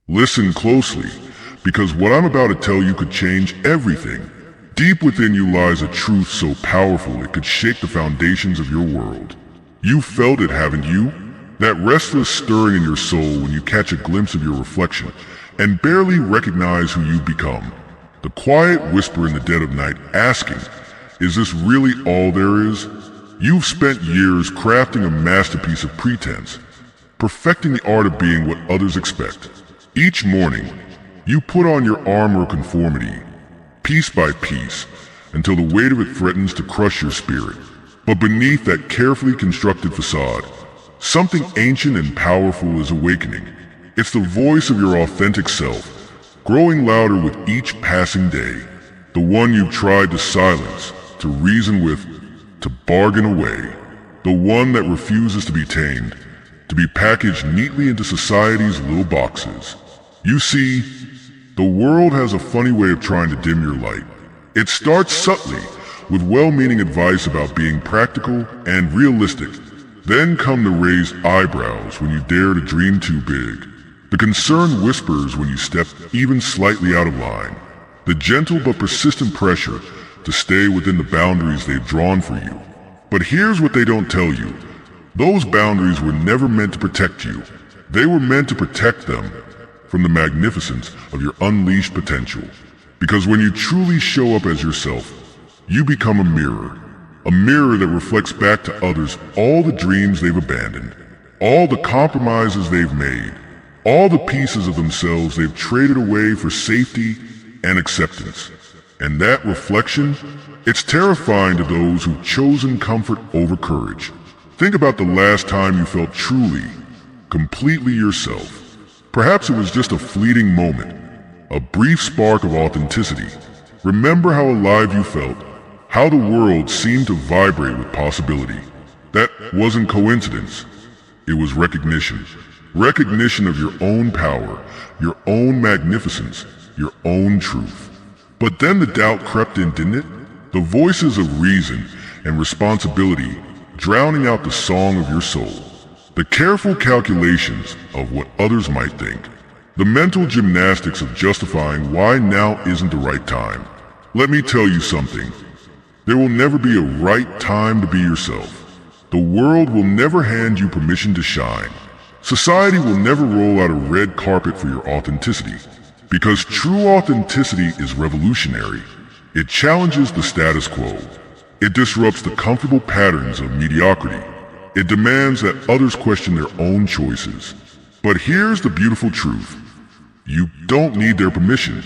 Listen closely, because what I'm about to tell you could change everything. Deep within you lies a truth so powerful it could shake the foundations of your world. You've felt it, haven't you? That restless stirring in your soul when you catch a glimpse of your reflection and barely recognize who you've become. The quiet whisper in the dead of night asking, is this really all there is? You've spent years crafting a masterpiece of pretense, perfecting the art of being what others expect. Each morning, you put on your armor of conformity, piece by piece, until the weight of it threatens to crush your spirit. But beneath that carefully constructed facade, something ancient and powerful is awakening. It's the voice of your authentic self, growing louder with each passing day. The one you've tried to silence, to reason with, to bargain away. The one that refuses to be tamed, to be packaged neatly into society's little boxes. You see, the world has a funny way of trying to dim your light. It starts subtly, with well-meaning advice about being practical and realistic. Then come the raised eyebrows when you dare to dream too big. The concerned whispers when you step even slightly out of line. The gentle but persistent pressure to stay within the boundaries they've drawn for you. But here's what they don't tell you. Those boundaries were never meant to protect you. They were meant to protect them from the magnificence of your unleashed potential. Because when you truly show up as yourself, you become a mirror that reflects back to others all the dreams they've abandoned, all the compromises they've made, all the pieces of themselves they've traded away for safety and acceptance. And that reflection, it's terrifying to those who've chosen comfort over courage. Think about the last time you felt truly, completely yourself. Perhaps it was just a fleeting moment, a brief spark of authenticity. Remember how alive you felt, how the world seemed to vibrate with possibility. That wasn't coincidence. It was recognition. Recognition of your own power, your own magnificence, your own truth. But then the doubt crept in, didn't it? The voices of reason and responsibility drowning out the song of your soul. The careful calculations of what others might think. The mental gymnastics of justifying why now isn't the right time. Let me tell you something. There will never be a right time to be yourself. The world will never hand you permission to shine. Society will never roll out a red carpet for your authenticity. Because true authenticity is revolutionary. It challenges the status quo. It disrupts the comfortable patterns of mediocrity. It demands that others question their own choices. But here's the beautiful truth. You don't need their permission.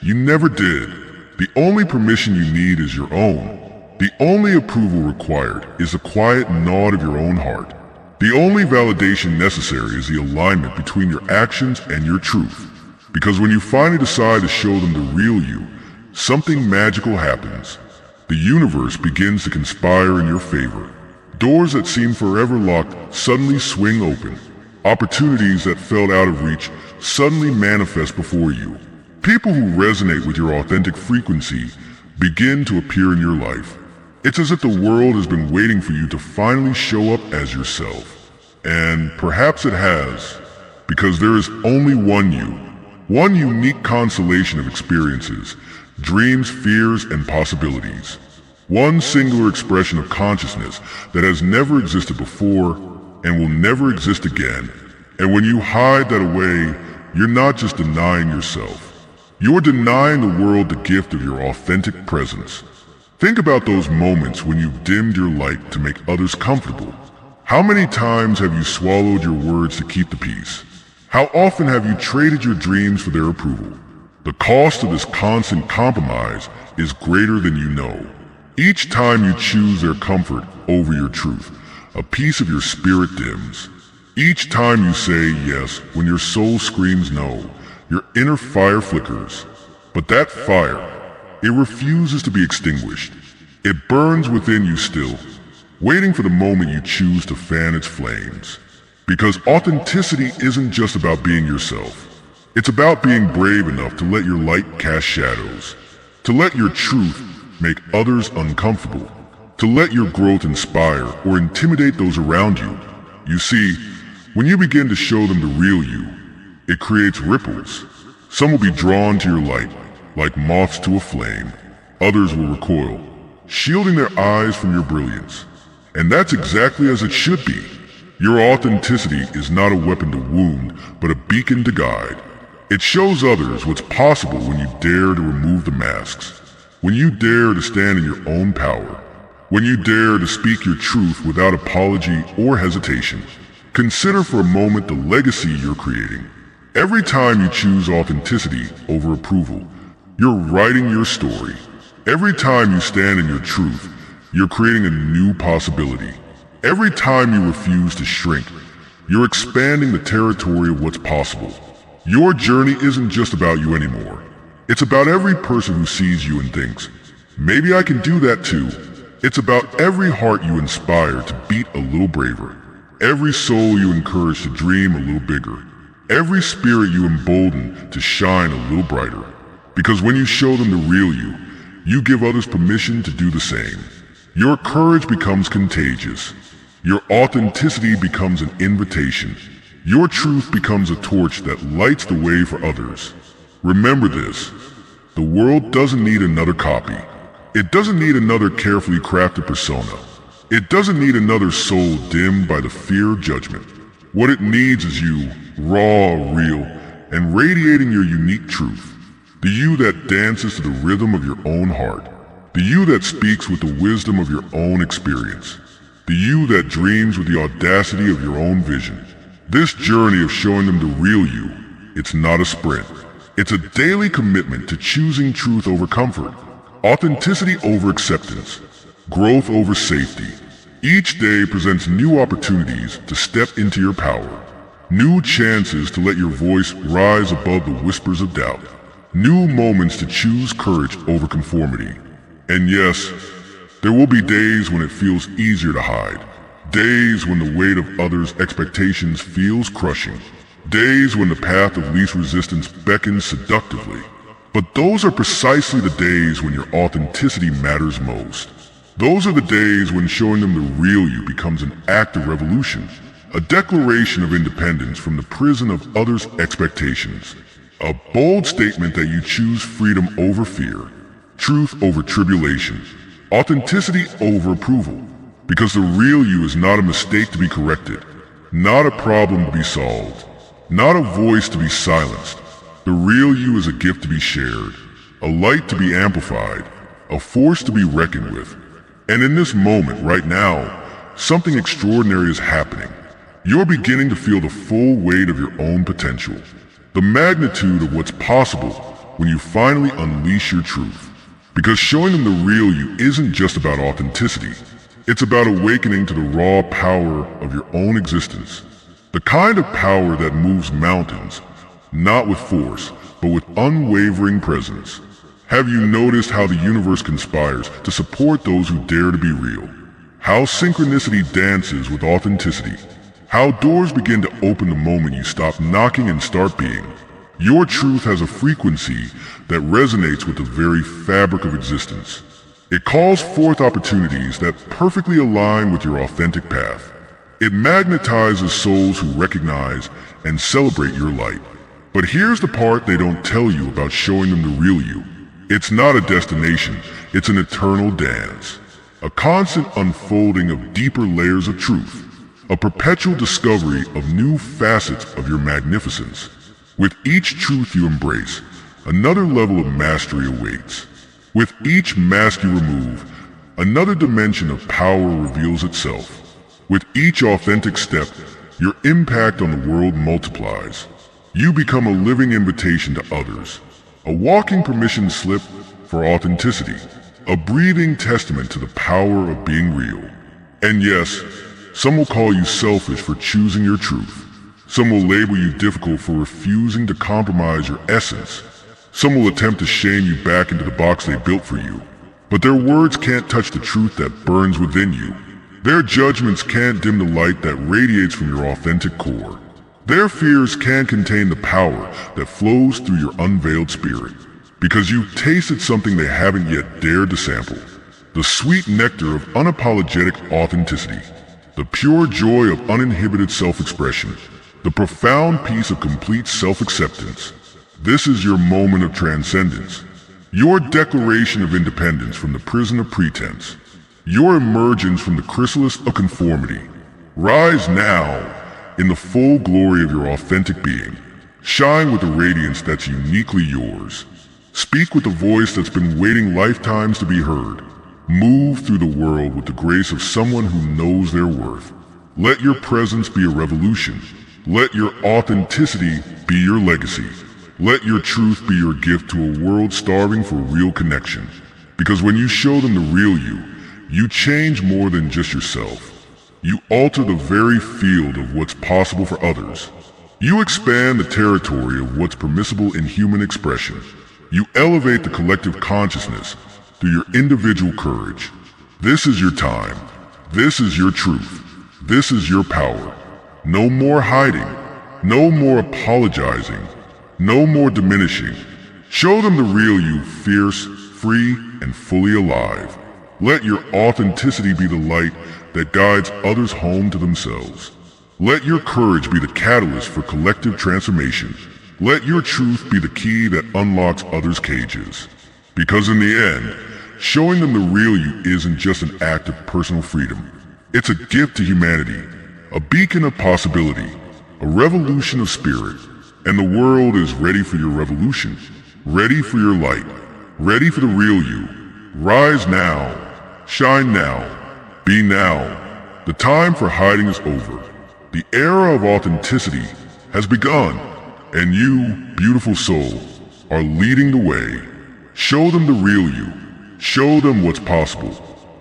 You never did. The only permission you need is your own. The only approval required is the quiet nod of your own heart. The only validation necessary is the alignment between your actions and your truth. Because when you finally decide to show them the real you, something magical happens. The universe begins to conspire in your favor. Doors that seemed forever locked suddenly swing open. Opportunities that felt out of reach suddenly manifest before you. People who resonate with your authentic frequency begin to appear in your life. It's as if the world has been waiting for you to finally show up as yourself. And perhaps it has, because there is only one you. One unique constellation of experiences, dreams, fears, and possibilities. One singular expression of consciousness that has never existed before and will never exist again. And when you hide that away, you're not just denying yourself. You're denying the world the gift of your authentic presence. Think about those moments when you've dimmed your light to make others comfortable. How many times have you swallowed your words to keep the peace? How often have you traded your dreams for their approval? The cost of this constant compromise is greater than you know. Each time you choose their comfort over your truth, a piece of your spirit dims. Each time you say yes when your soul screams no, your inner fire flickers. But that fire, it refuses to be extinguished. It burns within you still, waiting for the moment you choose to fan its flames. Because authenticity isn't just about being yourself. It's about being brave enough to let your light cast shadows, to let your truth make others uncomfortable, to let your growth inspire or intimidate those around you. You see, when you begin to show them the real you, It creates ripples. Some will be drawn to your light, like moths to a flame. Others will recoil, shielding their eyes from your brilliance. And that's exactly as it should be. Your authenticity is not a weapon to wound, but a beacon to guide. It shows others what's possible when you dare to remove the masks, when you dare to stand in your own power, when you dare to speak your truth without apology or hesitation. Consider for a moment the legacy you're creating. Every time you choose authenticity over approval, you're writing your story. Every time you stand in your truth, you're creating a new possibility. Every time you refuse to shrink, you're expanding the territory of what's possible. Your journey isn't just about you anymore. It's about every person who sees you and thinks, maybe I can do that too. It's about every heart you inspire to beat a little braver, every soul you encourage to dream a little bigger, every spirit you embolden to shine a little brighter. Because when you show them the real you, you give others permission to do the same. Your courage becomes contagious. Your authenticity becomes an invitation. Your truth becomes a torch that lights the way for others. Remember this, the world doesn't need another copy. It doesn't need another carefully crafted persona. It doesn't need another soul dimmed by the fear of judgment. What it needs is you, raw, real, and radiating your unique truth. The you that dances to the rhythm of your own heart. The you that speaks with the wisdom of your own experience. The you that dreams with the audacity of your own vision. This journey of showing them the real you, it's not a sprint. It's a daily commitment to choosing truth over comfort, authenticity over acceptance, growth over safety. Each day presents new opportunities to step into your power, new chances to let your voice rise above the whispers of doubt, new moments to choose courage over conformity. And yes, there will be days when it feels easier to hide, days when the weight of others' expectations feels crushing, days when the path of least resistance beckons seductively. But those are precisely the days when your authenticity matters most. Those are the days when showing them the real you becomes an act of revolution, a declaration of independence from the prison of others' expectations, a bold statement that you choose freedom over fear, truth over tribulation, authenticity over approval, because the real you is not a mistake to be corrected, not a problem to be solved, not a voice to be silenced. The real you is a gift to be shared, a light to be amplified, a force to be reckoned with. And in this moment, right now, something extraordinary is happening. You're beginning to feel the full weight of your own potential, the magnitude of what's possible when you finally unleash your truth. Because showing them the real you isn't just about authenticity. It's about awakening to the raw power of your own existence. The kind of power that moves mountains, not with force, but with unwavering presence. Have you noticed how the universe conspires to support those who dare to be real? How synchronicity dances with authenticity? How doors begin to open the moment you stop knocking and start being? Your truth has a frequency that resonates with the very fabric of existence. It calls forth opportunities that perfectly align with your authentic path. It magnetizes souls who recognize and celebrate your light. But here's the part they don't tell you about showing them the real you. It's not a destination, it's an eternal dance. A constant unfolding of deeper layers of truth. A perpetual discovery of new facets of your magnificence. With each truth you embrace, another level of mastery awaits. With each mask you remove, another dimension of power reveals itself. With each authentic step, your impact on the world multiplies. You become a living invitation to others, a walking permission slip for authenticity, a breathing testament to the power of being real. And yes, some will call you selfish for choosing your truth. Some will label you difficult for refusing to compromise your essence. Some will attempt to shame you back into the box they built for you. But their words can't touch the truth that burns within you. Their judgments can't dim the light that radiates from your authentic core. Their fears can't contain the power that flows through your unveiled spirit. Because you've tasted something they haven't yet dared to sample. The sweet nectar of unapologetic authenticity. The pure joy of uninhibited self-expression. the profound peace of complete self-acceptance. This is your moment of transcendence, your declaration of independence from the prison of pretense, your emergence from the chrysalis of conformity. Rise now in the full glory of your authentic being. Shine with a radiance that's uniquely yours. Speak with a voice that's been waiting lifetimes to be heard. Move through the world with the grace of someone who knows their worth. Let your presence be a revolution. Let your authenticity be your legacy. Let your truth be your gift to a world starving for real connection. Because when you show them the real you change more than just yourself. You alter the very field of what's possible for others. You expand the territory of what's permissible in human expression. You elevate the collective consciousness through your individual courage. This is your time. This is your truth. This is your power. No more hiding. No more apologizing. No more diminishing. Show them the real you, fierce, free, and fully alive. Let your authenticity be the light that guides others home to themselves. Let your courage be the catalyst for collective transformation. Let your truth be the key that unlocks others' cages. Because in the end, showing them the real you isn't just an act of personal freedom. It's a gift to humanity, a beacon of possibility, a revolution of spirit. And the world is ready for your revolution, ready for your light, ready for the real you. Rise now, shine now, be now. The time for hiding is over. The era of authenticity has begun, and you, beautiful soul, are leading the way. Show them the real you. Show them what's possible.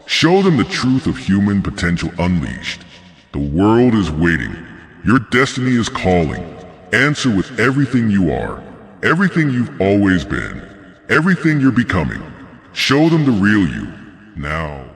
Show them the truth of human potential unleashed. The world is waiting. Your destiny is calling. Answer with everything you are, everything you've always been, everything you're becoming. Show them the real you, now.